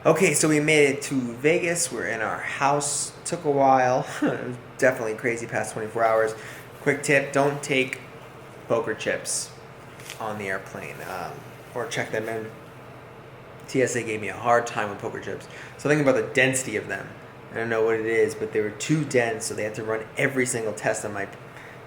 Okay, so we made it to Vegas. We're in our house. Took a while. It was definitely crazy past 24 hours. Quick tip, don't take poker chips on the airplane or check them in. TSA gave me a hard time with poker chips. Something about the density of them. I don't know what it is, but they were too dense, so they had to run every single test on my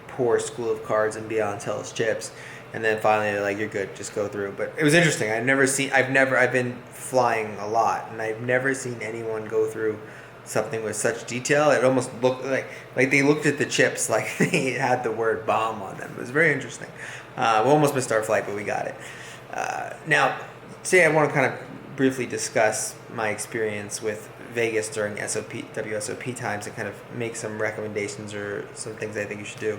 poor School of Cards and Beyond Telus chips. And then finally they're like, you're good, just go through. But it was interesting. I've been flying a lot, and I've never seen anyone go through something with such detail. It almost looked like they looked at the chips like they had the word bomb on them. It was very interesting. We almost missed our flight, but we got it. Now, today I want to kind of briefly discuss my experience with Vegas during WSOP times and kind of make some recommendations or some things I think you should do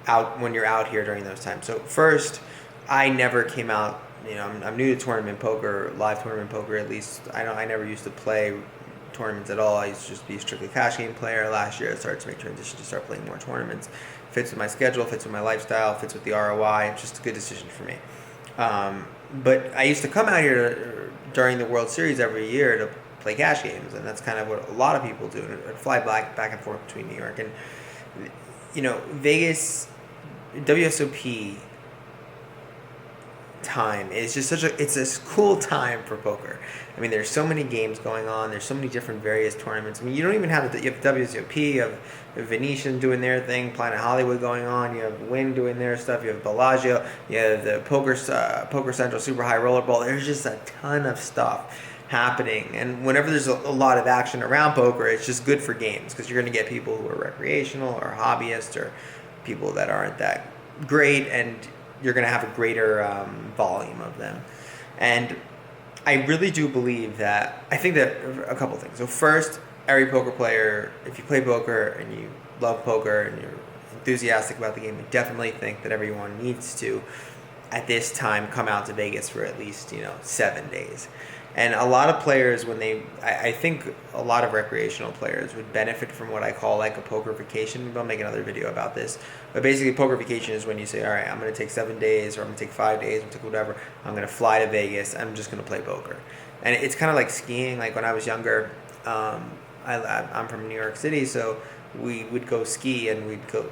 out when you're out here during those times. So first, I never came out. I'm new to tournament poker, live tournament poker at least. I never used to play tournaments at all. I used to just be a strictly cash game player. Last year, I started to make transition to start playing more tournaments. Fits with my schedule, fits with my lifestyle, fits with the ROI. It's just a good decision for me. But I used to come out here during the World Series every year to play cash games, and that's kind of what a lot of people do. I'd fly back and forth between New York and Vegas. WSOP time is just it's a cool time for poker. I mean, there's so many games going on. There's so many different various tournaments. I mean, you don't even have you have WSOP, you have Venetian doing their thing, Planet Hollywood going on. You have Wynn doing their stuff. You have Bellagio. You have the Poker Central Super High Roller Bowl. There's just a ton of stuff happening, and whenever there's a lot of action around poker, it's just good for games because you're going to get people who are recreational or hobbyists or people that aren't that great, and you're going to have a greater volume of them. And I really do believe that, I think that a couple things. So first, every poker player, if you play poker and you love poker and you're enthusiastic about the game, I definitely think that everyone needs to, at this time, come out to Vegas for at least 7 days. And a lot of players, I think a lot of recreational players would benefit from what I call like a poker vacation. Maybe I'll make another video about this. But basically, poker vacation is when you say, all right, I'm going to take 7 days, or I'm going to take 5 days, I'm going to take whatever. I'm going to fly to Vegas. I'm just going to play poker. And it's kind of like skiing. Like when I was younger, I'm from New York City, so we would go ski, and we'd go.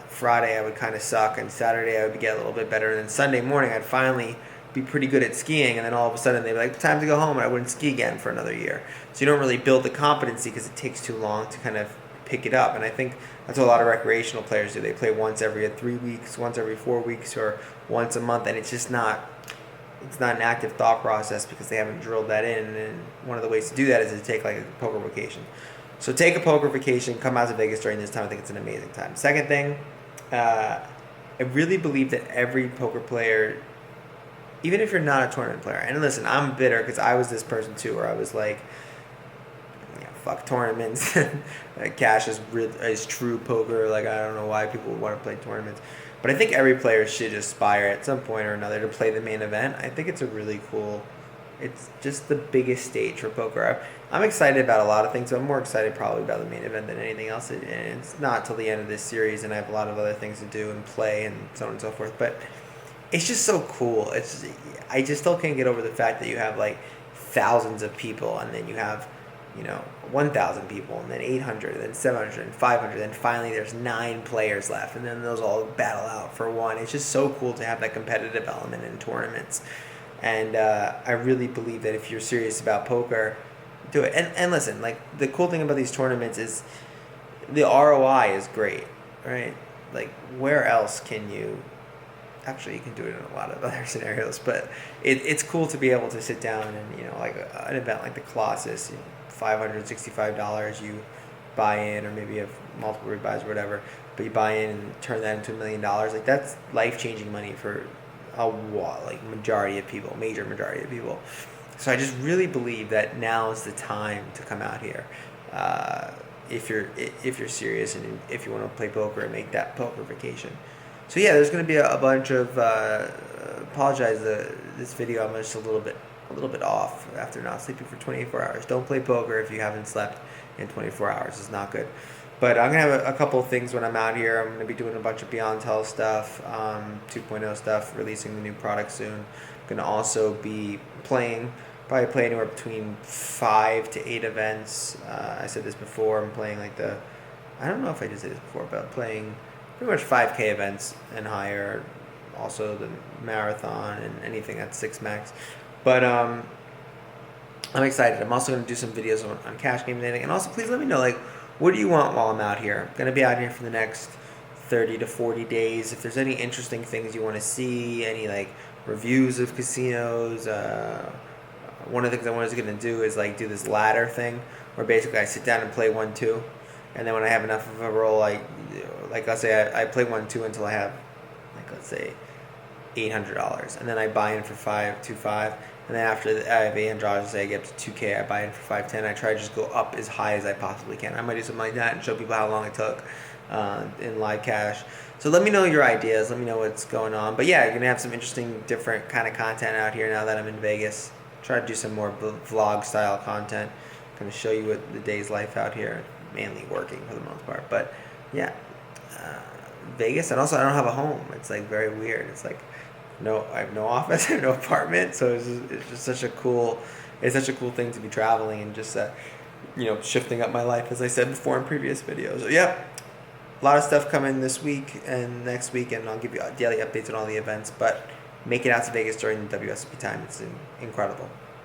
Friday I would kind of suck, and Saturday I would get a little bit better, and then Sunday morning I'd finally be pretty good at skiing, and then all of a sudden they'd be like, time to go home, and I wouldn't ski again for another year. So you don't really build the competency because it takes too long to kind of pick it up. And I think that's what a lot of recreational players do. They play once every 3 weeks, once every 4 weeks, or once a month, and it's just not an active thought process because they haven't drilled that in. And one of the ways to do that is to take like a poker vacation. So take a poker vacation, come out to Vegas during this time. I think it's an amazing time. Second thing, I really believe that every poker player, even if you're not a tournament player, and listen, I'm bitter because I was this person too, where I was like, fuck tournaments. Cash is true poker. Like, I don't know why people would want to play tournaments. But I think every player should aspire at some point or another to play the main event. I think it's a really cool, it's just the biggest stage for poker. I'm excited about a lot of things, but I'm more excited probably about the main event than anything else. And it's not till the end of this series, and I have a lot of other things to do and play and so on and so forth. But it's just so cool. I just still can't get over the fact that you have like thousands of people, and then you have 1,000 people, and then 800, and then 700, and 500, and finally there's 9 players left, and then those all battle out for one. It's just so cool to have that competitive element in tournaments. And I really believe that if you're serious about poker, do it. And listen, like, the cool thing about these tournaments is the ROI is great, right? Like, where else can you... Actually, you can do it in a lot of other scenarios, but it's cool to be able to sit down and, like an event like the Colossus, $565, you buy in, or maybe you have multiple rebuys or whatever, but you buy in and turn that into $1 million. Like, that's life-changing money for a major majority of people. So I just really believe that now is the time to come out here. If you're serious and if you want to play poker and make that poker vacation. So yeah, there's going to be a bunch of apologize. This video, I'm just a little bit off after not sleeping for 24 hours. Don't play poker if you haven't slept in 24 hours. It's not good. But I'm going to have a couple of things when I'm out here. I'm going to be doing a bunch of Beyond Tel stuff, 2.0 stuff, releasing the new product soon. I'm going to also be playing Probably play anywhere between 5 to 8 events. I said this before. I'm playing like I don't know if I did say this before, but I'm playing pretty much 5K events and higher. Also the marathon and anything that's 6 max. But I'm excited. I'm also going to do some videos on cash games and anything. And also, please let me know, like, what do you want while I'm out here? I'm going to be out here for the next 30 to 40 days. If there's any interesting things you want to see, any, like, reviews of casinos, one of the things I was going to do is, like, do this ladder thing where basically I sit down and play 1-2. And then when I have enough of a roll, like let's say I play 1-2 until I have, like, let's say $800. And then I buy in for 5-2-5. And then after I have $800, say I get up to $2K, I buy in for 510. I try to just go up as high as I possibly can. I might do something like that and show people how long it took in live cash. So let me know your ideas. Let me know what's going on. But yeah, you're going to have some interesting, different kind of content out here now that I'm in Vegas. Try to do some more vlog style content. Going to show you what the day's life out here. Mainly working for the most part. But yeah, Vegas. And also I don't have a home. It's like very weird. It's like, no, I have no office, I have no apartment, so it's just such a cool thing to be traveling and just shifting up my life, as I said before in previous videos. So yeah, a lot of stuff coming this week and next week, and I'll give you daily updates on all the events. But make it out to Vegas during the WSOP time. It's incredible.